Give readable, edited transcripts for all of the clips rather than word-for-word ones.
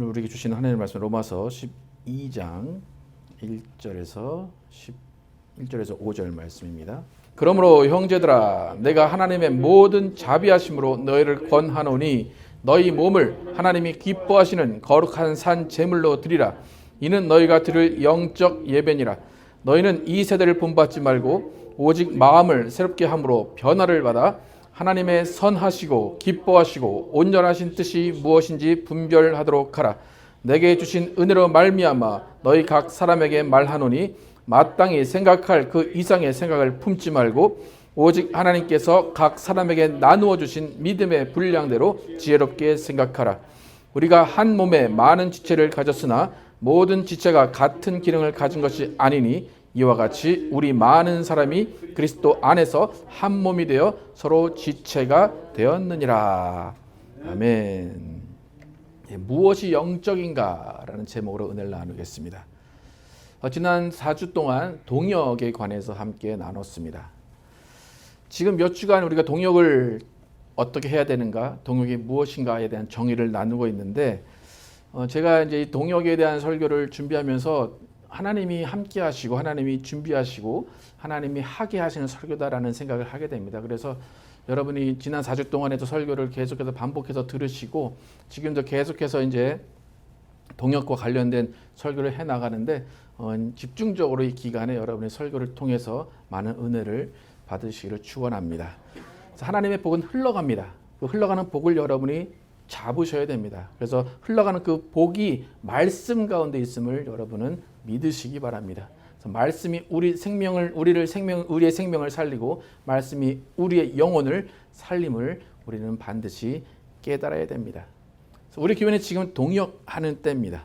오늘 우리에게 주시는 하나님의 말씀 로마서 12장 1절에서 5절 말씀입니다. 그러므로 형제들아 내가 하나님의 모든 자비하심으로 너희를 권하노니 너희 몸을 하나님이 기뻐하시는 거룩한 산 제물로 드리라. 이는 너희가 드릴 영적 예배니라. 너희는 이 세대를 본받지 말고 오직 마음을 새롭게 함으로 변화를 받아 하나님의 선하시고 기뻐하시고 온전하신 뜻이 무엇인지 분별하도록 하라. 내게 주신 은혜로 말미암아 너희 각 사람에게 말하노니 마땅히 생각할 그 이상의 생각을 품지 말고 오직 하나님께서 각 사람에게 나누어 주신 믿음의 분량대로 지혜롭게 생각하라. 우리가 한 몸에 많은 지체를 가졌으나 모든 지체가 같은 기능을 가진 것이 아니니 이와 같이 우리 많은 사람이 그리스도 안에서 한 몸이 되어 서로 지체가 되었느니라. 아멘. 무엇이 영적인가라는 제목으로 은혜를 나누겠습니다. 지난 4주 동안 동역에 관해서 함께 나눴습니다. 지금 몇 주간 우리가 동역을 어떻게 해야 되는가, 동역이 무엇인가에 대한 정의를 나누고 있는데, 제가 이제 동역에 대한 설교를 준비하면서 하나님이 함께 하시고 하나님이 준비하시고 하나님이 하게 하시는 설교다라는 생각을 하게 됩니다. 그래서 여러분이 지난 4주 동안에도 설교를 계속해서 반복해서 들으시고 지금도 계속해서 이제 동역과 관련된 설교를 해 나가는데 집중적으로 이 기간에 여러분의 설교를 통해서 많은 은혜를 받으시기를 축원합니다. 하나님의 복은 흘러갑니다. 그 흘러가는 복을 여러분이 잡으셔야 됩니다. 그래서 흘러가는 그 복이 말씀 가운데 있음을 여러분은 믿으시기 바랍니다. 그래서 말씀이 우리의 생명을 살리고 말씀이 우리의 영혼을 살림을 우리는 반드시 깨달아야 됩니다. 그래서 우리 교회는 지금 동역하는 때입니다.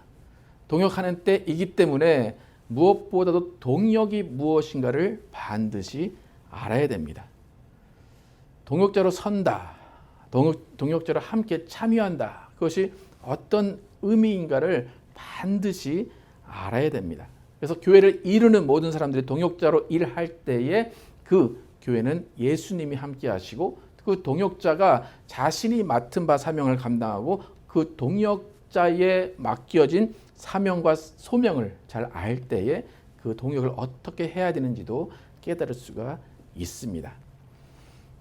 동역하는 때이기 때문에 무엇보다도 동역이 무엇인가를 반드시 알아야 됩니다. 동역자로 선다. 동역자로 함께 참여한다. 그것이 어떤 의미인가를 반드시 알아야 됩니다. 그래서 교회를 이루는 모든 사람들이 동역자로 일할 때에 그 교회는 예수님이 함께 하시고 그 동역자가 자신이 맡은 바 사명을 감당하고 그 동역자에 맡겨진 사명과 소명을 잘 알 때에 그 동역을 어떻게 해야 되는지도 깨달을 수가 있습니다.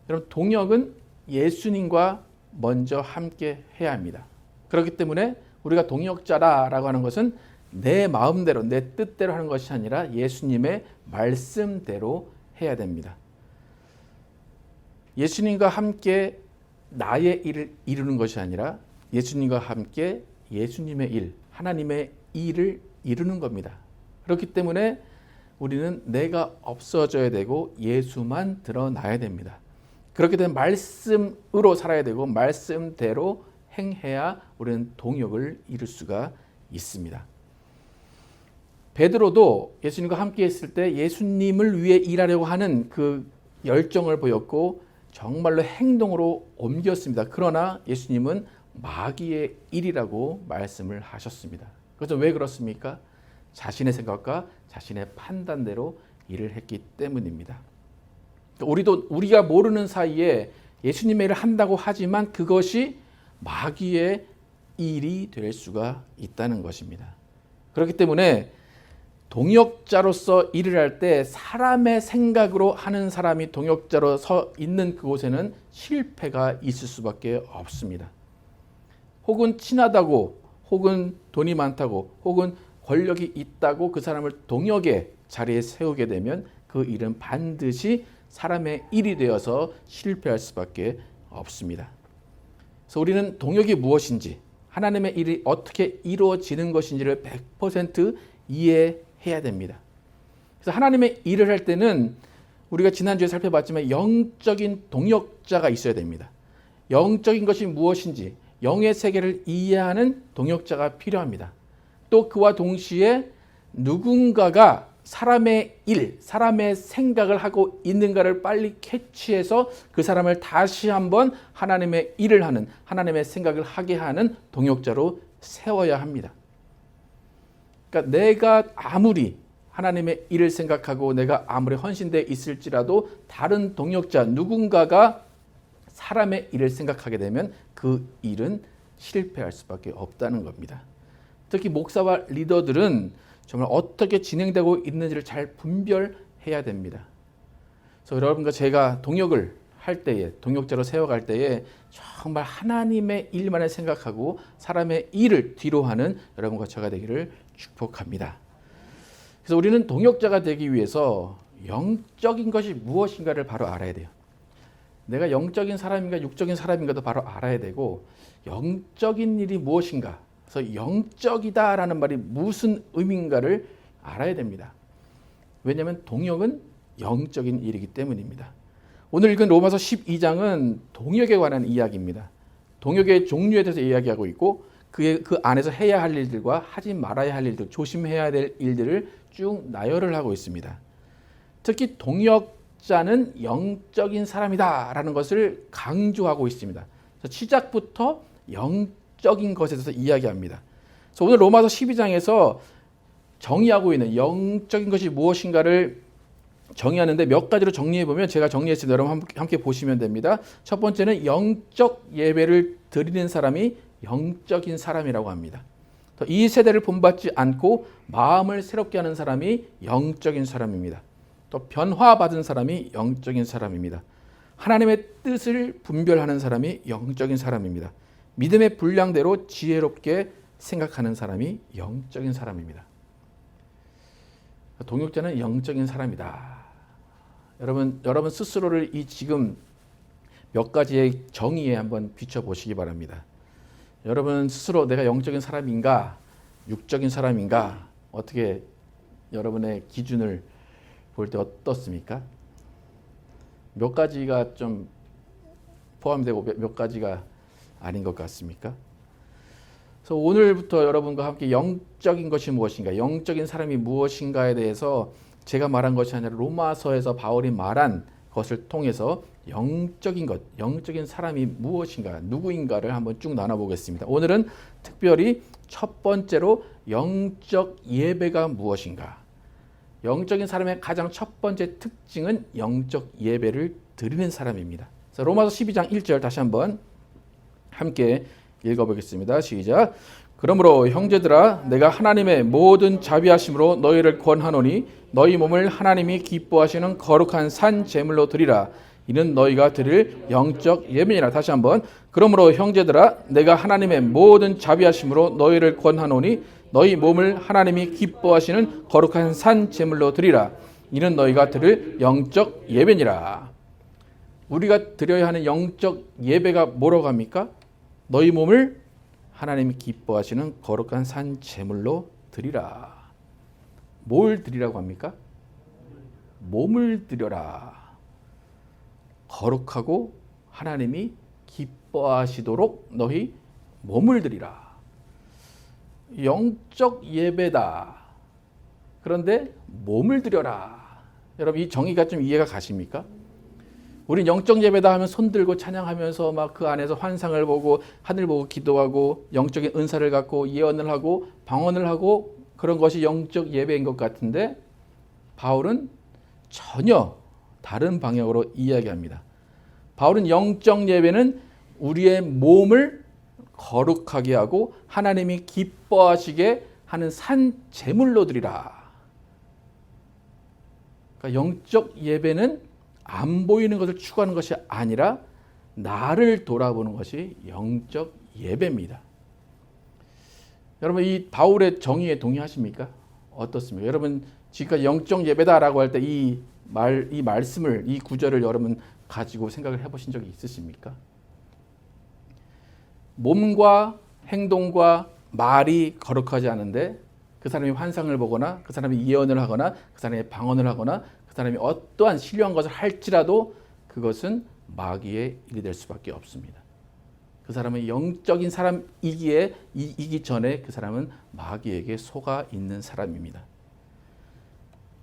여러분, 동역은 예수님과 먼저 함께 해야 합니다. 그렇기 때문에 우리가 동역자라고 하는 것은 내 마음대로 내 뜻대로 하는 것이 아니라 예수님의 말씀대로 해야 됩니다. 예수님과 함께 나의 일을 이루는 것이 아니라 예수님과 함께 예수님의 일, 하나님의 일을 이루는 겁니다. 그렇기 때문에 우리는 내가 없어져야 되고 예수만 드러나야 됩니다. 그렇게 되면 말씀으로 살아야 되고 말씀대로 행해야 우리는 동역을 이룰 수가 있습니다. 베드로도 예수님과 함께 했을 때 예수님을 위해 일하려고 하는 그 열정을 보였고 정말로 행동으로 옮겼습니다. 그러나 예수님은 마귀의 일이라고 말씀을 하셨습니다. 그래서 왜 그렇습니까? 자신의 생각과 자신의 판단대로 일을 했기 때문입니다. 우리가 모르는 사이에 예수님의 일을 한다고 하지만 그것이 마귀의 일이 될 수가 있다는 것입니다. 그렇기 때문에 동역자로서 일을 할 때 사람의 생각으로 하는 사람이 동역자로 서 있는 그곳에는 실패가 있을 수밖에 없습니다. 혹은 친하다고, 혹은 돈이 많다고, 혹은 권력이 있다고 그 사람을 동역의 자리에 세우게 되면 그 일은 반드시 사람의 일이 되어서 실패할 수밖에 없습니다. 그래서 우리는 동역이 무엇인지, 하나님의 일이 어떻게 이루어지는 것인지를 100% 이해해야 됩니다. 그래서 하나님의 일을 할 때는 우리가 지난주에 살펴봤지만 영적인 동역자가 있어야 됩니다. 영적인 것이 무엇인지, 영의 세계를 이해하는 동역자가 필요합니다. 또 그와 동시에 누군가가 사람의 일, 사람의 생각을 하고 있는가를 빨리 캐치해서 그 사람을 다시 한번 하나님의 일을 하는, 하나님의 생각을 하게 하는 동역자로 세워야 합니다. 그러니까 내가 아무리 하나님의 일을 생각하고 내가 아무리 헌신되어 있을지라도 다른 동역자 누군가가 사람의 일을 생각하게 되면 그 일은 실패할 수밖에 없다는 겁니다. 특히 목사와 리더들은 정말 어떻게 진행되고 있는지를 잘 분별해야 됩니다. 그래서 여러분과 제가 동역을 할 때에, 동역자로 세워갈 때에 정말 하나님의 일만을 생각하고 사람의 일을 뒤로 하는 여러분과 제가 되기를 축복합니다. 그래서 우리는 동역자가 되기 위해서 영적인 것이 무엇인가를 바로 알아야 돼요. 내가 영적인 사람인가 육적인 사람인가도 바로 알아야 되고, 영적인 일이 무엇인가, 그래서 영적이다라는 말이 무슨 의미인가를 알아야 됩니다. 왜냐하면 동역은 영적인 일이기 때문입니다. 오늘 읽은 로마서 12장은 동역에 관한 이야기입니다. 동역의 종류에 대해서 이야기하고 있고 그 안에서 해야 할 일들과 하지 말아야 할 일들, 조심해야 될 일들을 쭉 나열을 하고 있습니다. 특히 동역자는 영적인 사람이다라는 것을 강조하고 있습니다. 그래서 시작부터 영적인 것에 대해서 이야기합니다. 그래서 오늘 로마서 12장에서 정의하고 있는 영적인 것이 무엇인가를 정의하는데 몇 가지로 정리해 보면, 제가 정리했습니다. 여러분 함께 보시면 됩니다. 첫 번째는 영적 예배를 드리는 사람이 영적인 사람이라고 합니다. 이 세대를 본받지 않고 마음을 새롭게 하는 사람이 영적인 사람입니다. 또 변화받은 사람이 영적인 사람입니다. 하나님의 뜻을 분별하는 사람이 영적인 사람입니다. 믿음의 분량대로 지혜롭게 생각하는 사람이 영적인 사람입니다. 동역자는 영적인 사람이다. 여러분 스스로를 이 지금 몇 가지의 정의에 한번 비춰보시기 바랍니다. 여러분 스스로 내가 영적인 사람인가, 육적인 사람인가, 어떻게 여러분의 기준을 볼 때 어떻습니까? 몇 가지가 좀 포함되고 몇 가지가 아닌 것 같습니까? 그래서 오늘부터 여러분과 함께 영적인 것이 무엇인가, 영적인 사람이 무엇인가에 대해서 제가 말한 것이 아니라 로마서에서 바울이 말한 것을 통해서 영적인 것, 영적인 사람이 무엇인가, 누구인가를 한번 쭉 나눠보겠습니다. 오늘은 특별히 첫 번째로 영적 예배가 무엇인가. 영적인 사람의 가장 첫 번째 특징은 영적 예배를 드리는 사람입니다. 그래서 로마서 12장 1절 다시 한번 함께 읽어보겠습니다. 시작. 그러므로 형제들아, 내가 하나님의 모든 자비하심으로 너희를 권하노니 너희 몸을 하나님이 기뻐하시는 거룩한 산 제물로 드리라. 이는 너희가 드릴 영적 예배니라. 다시 한번. 그러므로 형제들아, 내가 하나님의 모든 자비하심으로 너희를 권하노니 너희 몸을 하나님이 기뻐하시는 거룩한 산 제물로 드리라. 이는 너희가 드릴 영적 예배니라. 우리가 드려야 하는 영적 예배가 뭐라고 합니까? 너희 몸을 하나님이 기뻐하시는 거룩한 산 제물로 드리라. 뭘 드리라고 합니까? 몸을 드려라. 거룩하고 하나님이 기뻐하시도록 너희 몸을 드리라. 영적 예배다. 그런데 몸을 드려라. 여러분 이 정의가 좀 이해가 가십니까? 우린 영적 예배다 하면 손 들고 찬양하면서 막 그 안에서 환상을 보고 하늘 보고 기도하고 영적인 은사를 갖고 예언을 하고 방언을 하고 그런 것이 영적 예배인 것 같은데, 바울은 전혀 다른 방향으로 이야기합니다. 바울은 영적 예배는 우리의 몸을 거룩하게 하고 하나님이 기뻐하시게 하는 산 제물로 드리라. 그러니까 영적 예배는 안 보이는 것을 추구하는 것이 아니라 나를 돌아보는 것이 영적 예배입니다. 여러분 이 바울의 정의에 동의하십니까? 어떻습니까? 여러분 지금까지 영적 예배다라고 할 때 이 말씀을, 이 구절을 여러분 가지고 생각을 해보신 적이 있으십니까? 몸과 행동과 말이 거룩하지 않은데 그 사람이 환상을 보거나 그 사람이 예언을 하거나 그 사람이 방언을 하거나 그 사람이 어떠한 신령한 것을 할지라도 그것은 마귀의 일이 될 수밖에 없습니다. 그 사람은 영적인 사람이기 전에 그 사람은 마귀에게 속아 있는 사람입니다.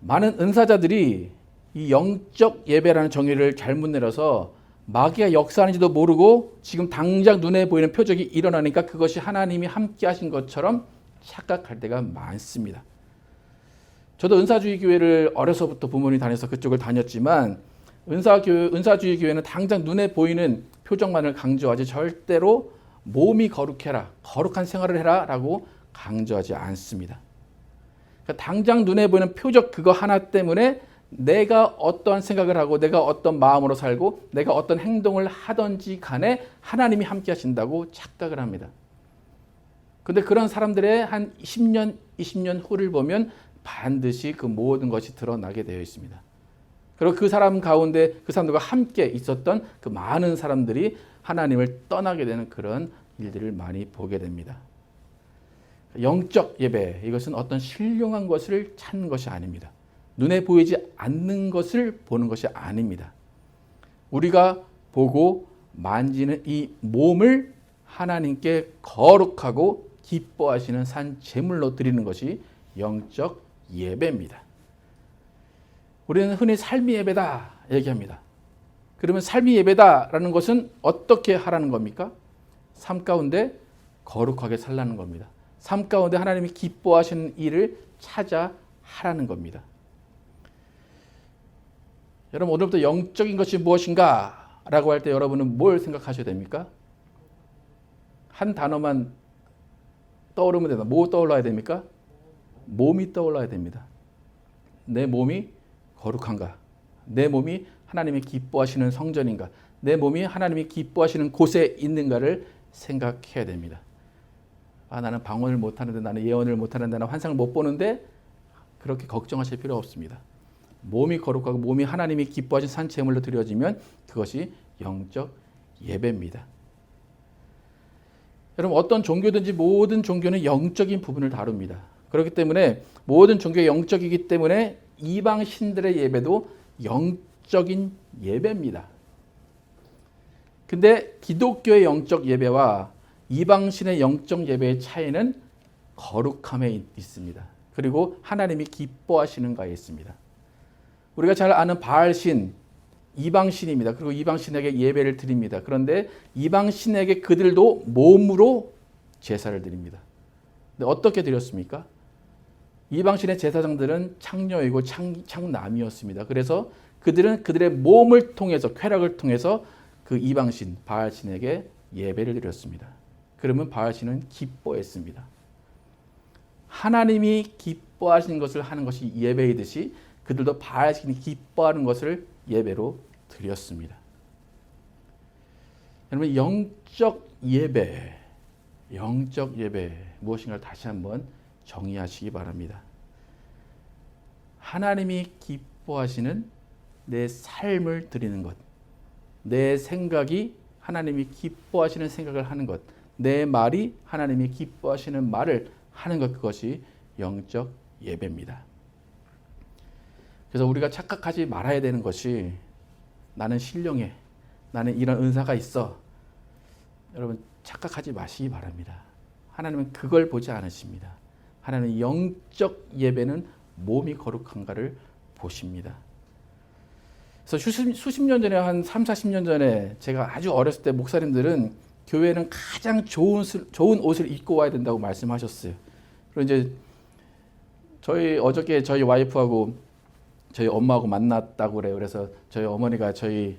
많은 은사자들이 이 영적 예배라는 정의를 잘못 내려서 마귀가 역사하는지도 모르고 지금 당장 눈에 보이는 표적이 일어나니까 그것이 하나님이 함께 하신 것처럼 착각할 때가 많습니다. 저도 은사주의 교회를 어려서부터 부모님이 다녀서 그쪽을 다녔지만 은사주의 교회는 당장 눈에 보이는 표적만을 강조하지 절대로 몸이 거룩해라, 거룩한 생활을 해라 라고 강조하지 않습니다. 그러니까 당장 눈에 보이는 표적 그거 하나 때문에 내가 어떠한 생각을 하고 내가 어떤 마음으로 살고 내가 어떤 행동을 하든지 간에 하나님이 함께 하신다고 착각을 합니다. 그런데 그런 사람들의 한 10년, 20년 후를 보면 반드시 그 모든 것이 드러나게 되어 있습니다. 그리고 그 사람 가운데 그 사람들과 함께 있었던 그 많은 사람들이 하나님을 떠나게 되는 그런 일들을 많이 보게 됩니다. 영적 예배, 이것은 어떤 신령한 것을 찾는 것이 아닙니다. 눈에 보이지 않는 것을 보는 것이 아닙니다. 우리가 보고 만지는 이 몸을 하나님께 거룩하고 기뻐하시는 산 제물로 드리는 것이 영적 예배입니다. 우리는 흔히 삶의 예배다 얘기합니다. 그러면 삶의 예배다라는 것은 어떻게 하라는 겁니까? 삶 가운데 거룩하게 살라는 겁니다. 삶 가운데 하나님이 기뻐하시는 일을 찾아 하라는 겁니다. 여러분, 오늘부터 영적인 것이 무엇인가 라고 할 때 여러분은 뭘 생각하셔야 됩니까? 한 단어만 떠오르면 된다. 뭐 떠올라야 됩니까? 몸이 떠올라야 됩니다. 내 몸이 거룩한가? 내 몸이 하나님이 기뻐하시는 성전인가? 내 몸이 하나님이 기뻐하시는 곳에 있는가를 생각해야 됩니다. 나는 방언을 못하는데, 나는 예언을 못하는데, 나는 환상을 못 보는데, 그렇게 걱정하실 필요 없습니다. 몸이 거룩하고 몸이 하나님이 기뻐하신 산 제물로 드려지면 그것이 영적 예배입니다. 여러분, 어떤 종교든지 모든 종교는 영적인 부분을 다룹니다. 그렇기 때문에 모든 종교가 영적이기 때문에 이방 신들의 예배도 영적인 예배입니다. 근데 기독교의 영적 예배와 이방 신의 영적 예배의 차이는 거룩함에 있습니다. 그리고 하나님이 기뻐하시는 가에 있습니다. 우리가 잘 아는 바알신, 이방신입니다. 그리고 이방신에게 예배를 드립니다. 그런데 이방신에게 그들도 몸으로 제사를 드립니다. 근데 어떻게 드렸습니까? 이방신의 제사장들은 창녀이고 창남이었습니다. 그래서 그들은 그들의 몸을 통해서, 쾌락을 통해서 그 이방신, 바알신에게 예배를 드렸습니다. 그러면 바알신은 기뻐했습니다. 하나님이 기뻐하시는 것을 하는 것이 예배이듯이 그들도 바알신이 기뻐하는 것을 예배로 드렸습니다. 여러분, 영적 예배 무엇인가 다시 한번 정의하시기 바랍니다. 하나님이 기뻐하시는 내 삶을 드리는 것, 내 생각이 하나님이 기뻐하시는 생각을 하는 것, 내 말이 하나님이 기뻐하시는 말을 하는 것, 그것이 영적 예배입니다. 그래서 우리가 착각하지 말아야 되는 것이 나는 신령해, 나는 이런 은사가 있어. 여러분, 착각하지 마시기 바랍니다. 하나님은 그걸 보지 않으십니다. 하나님은 영적 예배는 몸이 거룩한가를 보십니다. 그래서 수십 년 전에, 한 3, 40년 전에 제가 아주 어렸을 때 목사님들은 교회는 가장 좋은 옷을 입고 와야 된다고 말씀하셨어요. 그리고 이제 어저께 저희 와이프하고 저희 엄마하고 만났다고 그래요. 그래서 저희 어머니가 저의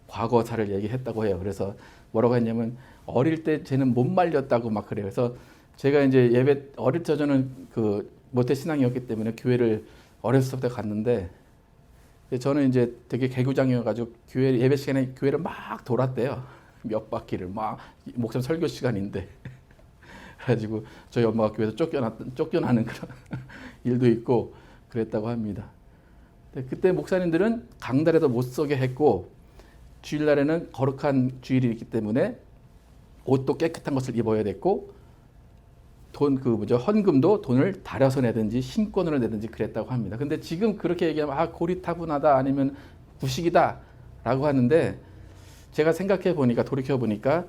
과거사를 얘기했다고 해요. 그래서 뭐라고 했냐면 어릴 때 쟤는 못 말렸다고 막 그래요. 그래서 제가 이제 예배 어릴 때 저는 그 모태 신앙이었기 때문에 교회를 어렸을 때부터 갔는데 저는 이제 되게 개구장이어가지고 교회 예배 시간에 교회를 막 돌았대요. 몇 바퀴를 막 목사님 설교 시간인데 그래가지고 저희 엄마가 교회에서 쫓겨나는 그런 일도 있고 그랬다고 합니다. 그때 목사님들은 강단에도 못 서게 했고 주일날에는 거룩한 주일이기 때문에 옷도 깨끗한 것을 입어야 됐고 헌금도 돈을 달여서 내든지 신권으로 내든지 그랬다고 합니다. 근데 지금 그렇게 얘기하면 고리타분하다 아니면 구식이다라고 하는데 제가 돌이켜 보니까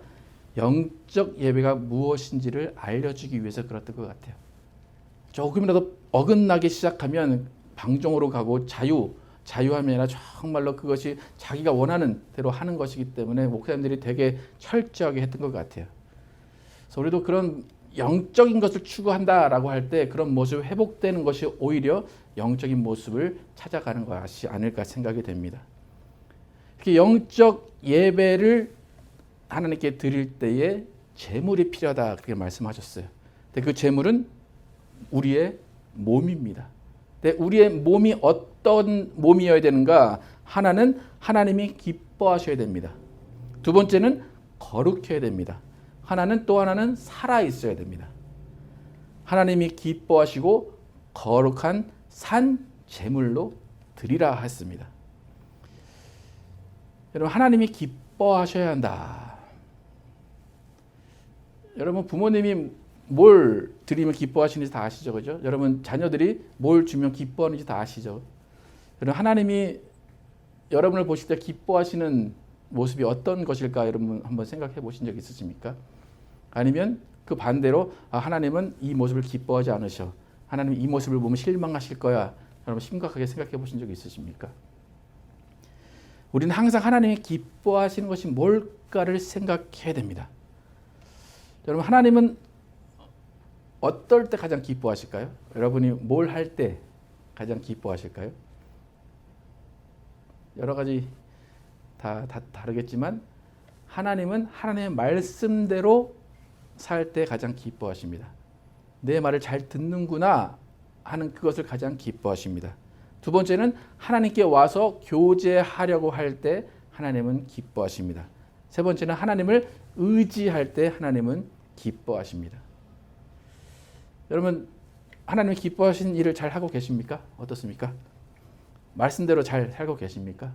영적 예배가 무엇인지를 알려주기 위해서 그랬던 것 같아요. 조금이라도 어긋나기 시작하면 방종으로 가고 자유함이 아니라 정말로 그것이 자기가 원하는 대로 하는 것이기 때문에 목사님들이 되게 철저하게 했던 것 같아요. 그래서 우리도 그런 영적인 것을 추구한다라고 할 때 그런 모습이 회복되는 것이 오히려 영적인 모습을 찾아가는 것이 아닐까 생각이 됩니다. 이렇게 영적 예배를 하나님께 드릴 때에 제물이 필요하다 그렇게 말씀하셨어요. 근데 그 재물은 우리의 몸입니다. 근데 우리의 몸이 어떤 몸이어야 되는가? 하나는 하나님이 기뻐하셔야 됩니다. 두 번째는 거룩해야 됩니다. 또 하나는 살아 있어야 됩니다. 하나님이 기뻐하시고 거룩한 산 제물로 드리라 했습니다. 여러분, 하나님이 기뻐하셔야 한다. 여러분, 부모님이 뭘 드리면 기뻐하시는지 다 아시죠? 그죠? 여러분, 자녀들이 뭘 주면 기뻐하는지 다 아시죠? 여러분, 하나님이 여러분을 보실 때 기뻐하시는 모습이 어떤 것일까? 여러분 한번 생각해 보신 적 있으십니까? 아니면 그 반대로 하나님은 이 모습을 기뻐하지 않으셔. 하나님 이 모습을 보면 실망하실 거야. 여러분 심각하게 생각해 보신 적 있으십니까? 우리는 항상 하나님이 기뻐하시는 것이 뭘까를 생각해야 됩니다. 여러분, 하나님은 어떨 때 가장 기뻐하실까요? 여러분이 뭘 할 때 가장 기뻐하실까요? 여러 가지 다 다르겠지만 하나님은 하나님의 말씀대로 살 때 가장 기뻐하십니다. 내 말을 잘 듣는구나 하는 그것을 가장 기뻐하십니다. 두 번째는 하나님께 와서 교제하려고 할 때 하나님은 기뻐하십니다. 세 번째는 하나님을 의지할 때 하나님은 기뻐하십니다. 여러분, 하나님이 기뻐하시는 일을 잘 하고 계십니까? 어떻습니까? 말씀대로 잘 살고 계십니까?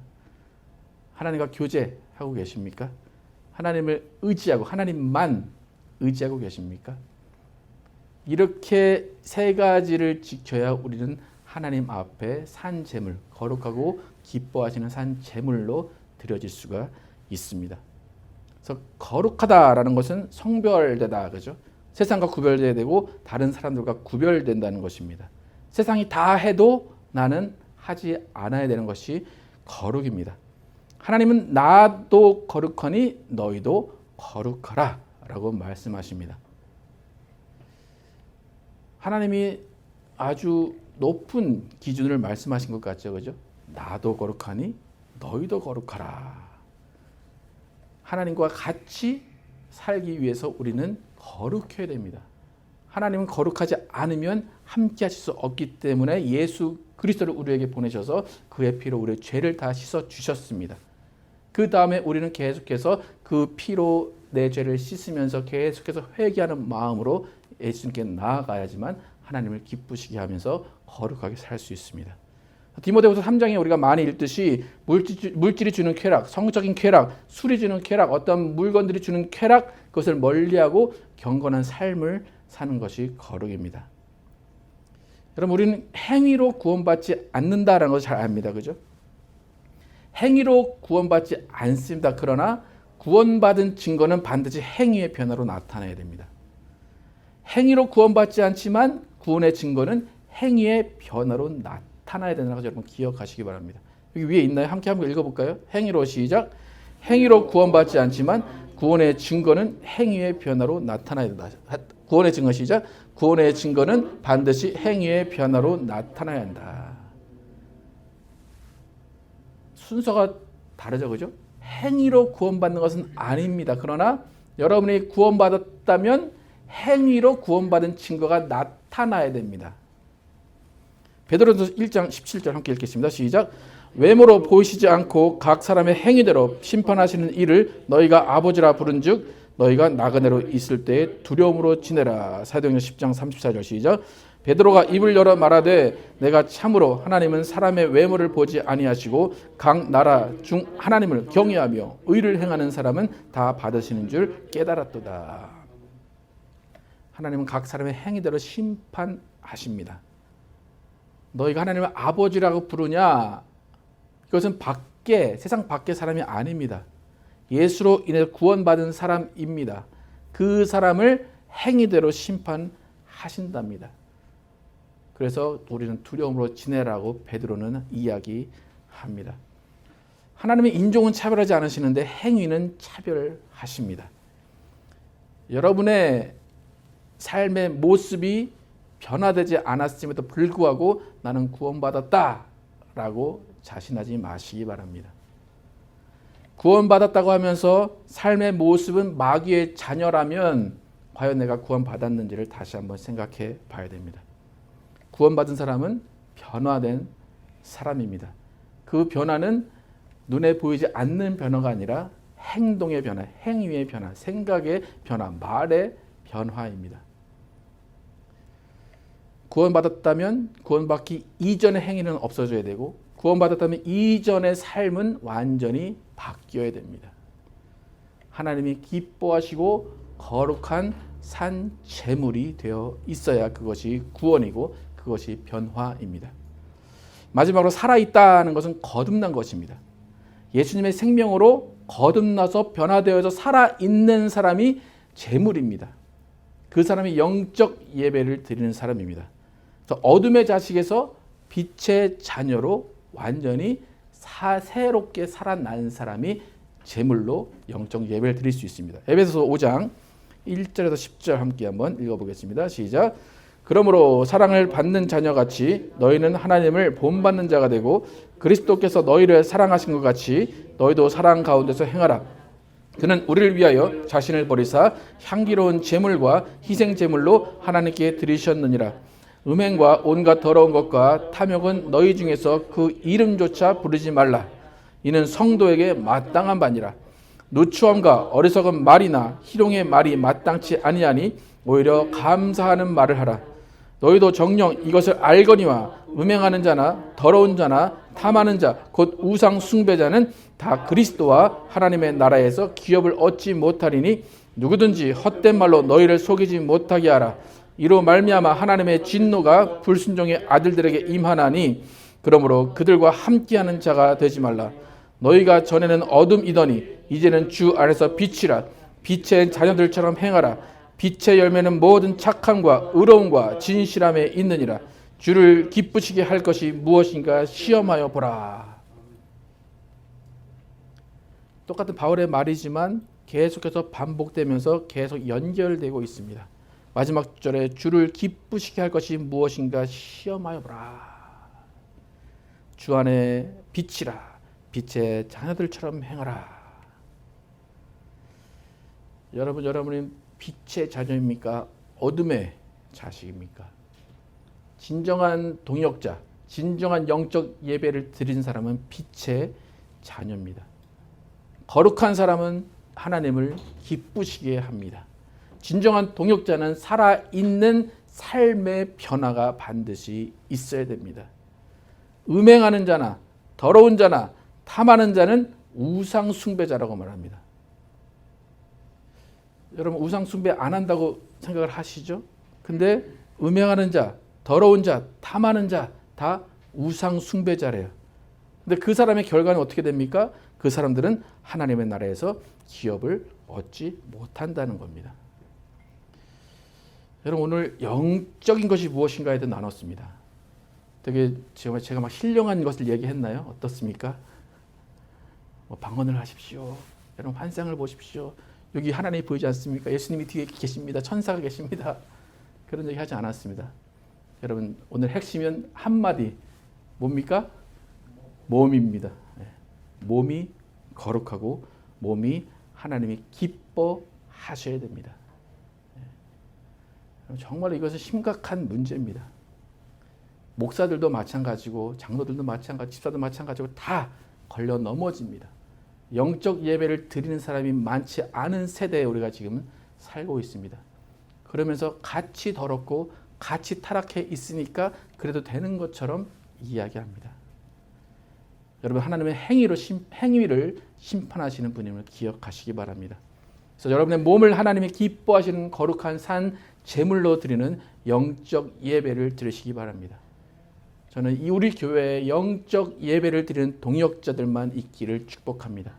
하나님과 교제하고 계십니까? 하나님을 의지하고 하나님만 의지하고 계십니까? 이렇게 세 가지를 지켜야 우리는 하나님 앞에 산 제물, 거룩하고 기뻐하시는 산 제물로 드려질 수가 있습니다. 그래서 거룩하다라는 것은 성별되다, 그죠? 세상과 구별돼야 되고 다른 사람들과 구별된다는 것입니다. 세상이 다 해도 나는 하지 않아야 되는 것이 거룩입니다. 하나님은 나도 거룩하니 너희도 거룩하라 라고 말씀하십니다. 하나님이 아주 높은 기준을 말씀하신 것 같죠, 그죠? 나도 거룩하니 너희도 거룩하라. 하나님과 같이 살기 위해서 우리는 거룩해야 됩니다. 하나님은 거룩하지 않으면 함께 하실 수 없기 때문에 예수 그리스도를 우리에게 보내셔서 그의 피로 우리의 죄를 다 씻어 주셨습니다. 그 다음에 우리는 계속해서 그 피로 내 죄를 씻으면서 계속해서 회개하는 마음으로 예수님께 나아가야지만 하나님을 기쁘시게 하면서 거룩하게 살 수 있습니다. 디모데후서 3장에 우리가 많이 읽듯이 물질이 주는 쾌락, 성적인 쾌락, 술이 주는 쾌락, 어떤 물건들이 주는 쾌락, 그것을 멀리하고 경건한 삶을 사는 것이 거룩입니다. 여러분, 우리는 행위로 구원받지 않는다라는 것을 잘 압니다. 그죠? 행위로 구원받지 않습니다. 그러나 구원받은 증거는 반드시 행위의 변화로 나타나야 됩니다. 행위로 구원받지 않지만 구원의 증거는 행위의 변화로 나타나야 된다는 것을 여러분 기억하시기 바랍니다. 여기 위에 있나요? 함께 한번 읽어볼까요? 행위로 시작. 행위로 구원받지 않지만 구원의 증거는 행위의 변화로 나타나야 된다. 구원의 증거 시작. 구원의 증거는 반드시 행위의 변화로 나타나야 한다. 순서가 다르죠, 그죠? 행위로 구원받는 것은 아닙니다. 그러나 여러분이 구원받았다면 행위로 구원받은 증거가 나타나야 됩니다. 베드로전서 1장 17절 함께 읽겠습니다. 시작. 외모로 보이시지 않고 각 사람의 행위대로 심판하시는 이를 너희가 아버지라 부른즉 너희가 나그네로 있을 때에 두려움으로 지내라. 사도행전 10장 34절 시작. 베드로가 입을 열어 말하되 내가 참으로 하나님은 사람의 외모를 보지 아니하시고 각 나라 중 하나님을 경외하며 의를 행하는 사람은 다 받으시는 줄 깨달았도다. 하나님은 각 사람의 행위대로 심판하십니다. 너희가 하나님을 아버지라고 부르냐? 이것은 세상 밖의 사람이 아닙니다. 예수로 인해 구원받은 사람입니다. 그 사람을 행위대로 심판하신답니다. 그래서 우리는 두려움으로 지내라고 베드로는 이야기합니다. 하나님의 인종은 차별하지 않으시는데 행위는 차별하십니다. 여러분의 삶의 모습이 변화되지 않았음에도 불구하고 나는 구원받았다라고 자신하지 마시기 바랍니다. 구원받았다고 하면서 삶의 모습은 마귀의 자녀라면 과연 내가 구원받았는지를 다시 한번 생각해 봐야 됩니다. 구원받은 사람은 변화된 사람입니다. 그 변화는 눈에 보이지 않는 변화가 아니라 행동의 변화, 행위의 변화, 생각의 변화, 말의 변화입니다. 구원받았다면 구원받기 이전의 행위는 없어져야 되고, 구원받았다면 이전의 삶은 완전히 바뀌어야 됩니다. 하나님이 기뻐하시고 거룩한 산 제물이 되어 있어야 그것이 구원이고 그것이 변화입니다. 마지막으로 살아있다는 것은 거듭난 것입니다. 예수님의 생명으로 거듭나서 변화되어서 살아있는 사람이 제물입니다. 그 사람이 영적 예배를 드리는 사람입니다. 어둠의 자식에서 빛의 자녀로 완전히 새롭게 살아난 사람이 제물로 영적 예배를 드릴 수 있습니다. 에베소서 5장 1절에서 10절 함께 한번 읽어보겠습니다. 시작. 그러므로 사랑을 받는 자녀같이 너희는 하나님을 본받는 자가 되고 그리스도께서 너희를 사랑하신 것 같이 너희도 사랑 가운데서 행하라. 그는 우리를 위하여 자신을 버리사 향기로운 제물과 희생 제물로 하나님께 드리셨느니라. 음행과 온갖 더러운 것과 탐욕은 너희 중에서 그 이름조차 부르지 말라. 이는 성도에게 마땅한 바니라. 누추함과 어리석은 말이나 희롱의 말이 마땅치 아니하니 오히려 감사하는 말을 하라. 너희도 정녕 이것을 알거니와 음행하는 자나 더러운 자나 탐하는 자 곧 우상 숭배자는 다 그리스도와 하나님의 나라에서 기업을 얻지 못하리니 누구든지 헛된 말로 너희를 속이지 못하게 하라. 이로 말미암아 하나님의 진노가 불순종의 아들들에게 임하나니 그러므로 그들과 함께하는 자가 되지 말라. 너희가 전에는 어둠이더니 이제는 주 안에서 빛이라. 빛의 자녀들처럼 행하라. 빛의 열매는 모든 착함과 의로움과 진실함에 있느니라. 주를 기쁘시게 할 것이 무엇인가 시험하여 보라. 똑같은 바울의 말이지만 계속해서 반복되면서 계속 연결되고 있습니다. 마지막 절에 주를 기쁘시게 할 것이 무엇인가 시험하여 보라. 주 안에 빛이라. 빛의 자녀들처럼 행하라. 여러분은 빛의 자녀입니까? 어둠의 자식입니까? 진정한 동역자, 진정한 영적 예배를 드린 사람은 빛의 자녀입니다. 거룩한 사람은 하나님을 기쁘시게 합니다. 진정한 동역자는 살아있는 삶의 변화가 반드시 있어야 됩니다. 음행하는 자나 더러운 자나 탐하는 자는 우상 숭배자라고 말합니다. 여러분 우상 숭배 안 한다고 생각을 하시죠? 근데 음행하는 자, 더러운 자, 탐하는 자 다 우상 숭배자래요. 근데 그 사람의 결과는 어떻게 됩니까? 그 사람들은 하나님의 나라에서 기업을 얻지 못한다는 겁니다. 여러분 오늘 영적인 것이 무엇인가에 대해 나눴습니다. 되게 제가 막 신령한 것을 얘기했나요? 어떻습니까? 방언을 하십시오. 여러분 환상을 보십시오. 여기 하나님이 보이지 않습니까? 예수님이 뒤에 계십니다. 천사가 계십니다. 그런 얘기 하지 않았습니다. 여러분 오늘 핵심은 한마디 뭡니까? 몸입니다. 몸이 거룩하고 몸이 하나님이 기뻐하셔야 됩니다. 정말 이것은 심각한 문제입니다. 목사들도 마찬가지고 장로들도 마찬가지고 집사도 마찬가지고 다 걸려 넘어집니다. 영적 예배를 드리는 사람이 많지 않은 세대에 우리가 지금 살고 있습니다. 그러면서 같이 더럽고 같이 타락해 있으니까 그래도 되는 것처럼 이야기합니다. 여러분 하나님의 행위를 심판하시는 분임을 기억하시기 바랍니다. 그래서 여러분의 몸을 하나님이 기뻐하시는 거룩한 산 제물로 드리는 영적 예배를 드리시기 바랍니다. 저는 우리 교회에 영적 예배를 드리는 동역자들만 있기를 축복합니다.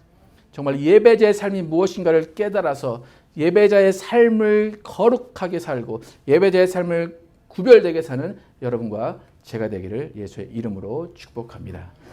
정말 예배자의 삶이 무엇인가를 깨달아서 예배자의 삶을 거룩하게 살고 예배자의 삶을 구별되게 사는 여러분과 제가 되기를 예수의 이름으로 축복합니다.